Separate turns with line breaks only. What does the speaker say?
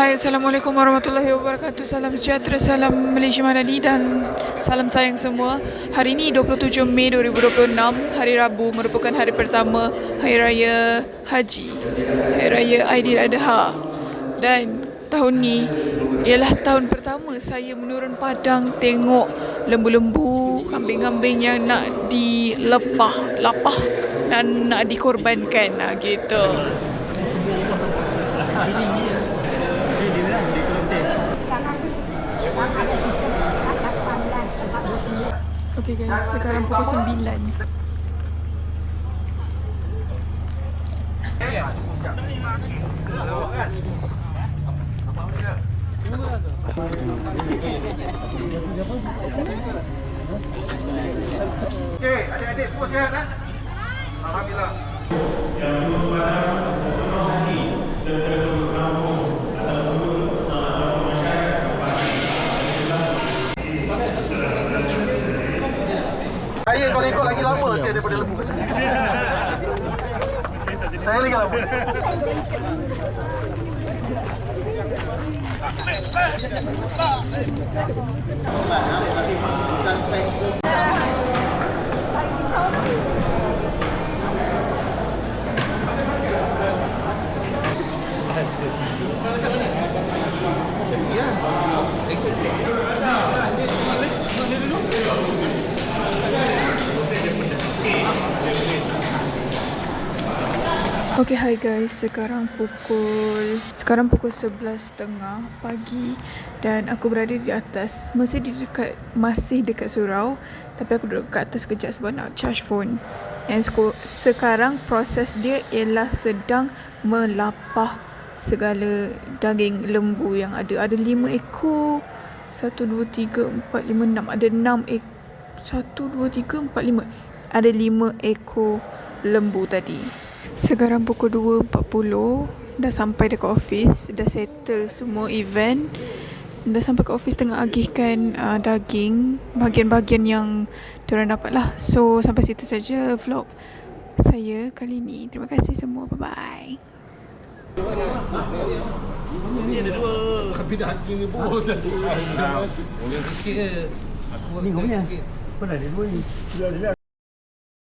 Hai, Assalamualaikum warahmatullahi wabarakatuh. Salam sejahtera, salam Malaysia Madani dan salam sayang semua. Hari ini 27 Mei 2026, hari Rabu, merupakan hari pertama Hari Raya Haji, Hari Raya Aidiladha. Dan tahun ni ialah tahun pertama saya menurun padang tengok lembu-lembu, kambing-kambing yang nak lapah dan nak dikorbankan gitu. Okay guys, sekarang pukul 9.
Okey, adik-adik semua sihat dah? Alhamdulillah. Saya kalau ikut lagi lama saya daripada lembu kat sini. Saya lagi lama.
Okay, hi guys. Sekarang pukul 11.30 pagi dan aku berada di atas, masih dekat surau, tapi aku duduk kat atas kejap sebab nak charge phone. And sekarang proses dia ialah sedang melapah segala daging lembu yang ada. Ada 5 ekor. 1 2 3 4 5 6. Ada 6 ekor. 1 2 3 4 5. Ada 5 ekor lembu tadi. Sekarang pukul 2.40, dah sampai dekat office, dah settle semua event, dah sampai ke office tengah agihkan daging, bahagian-bahagian yang diorang dapat lah. So sampai situ saja vlog saya kali ni. Terima kasih semua, bye-bye.
Ni ada 2. Tapi dah daging ni bos.
Boleh sikit je. Aku ni punya. Apa dah ada 2 ni?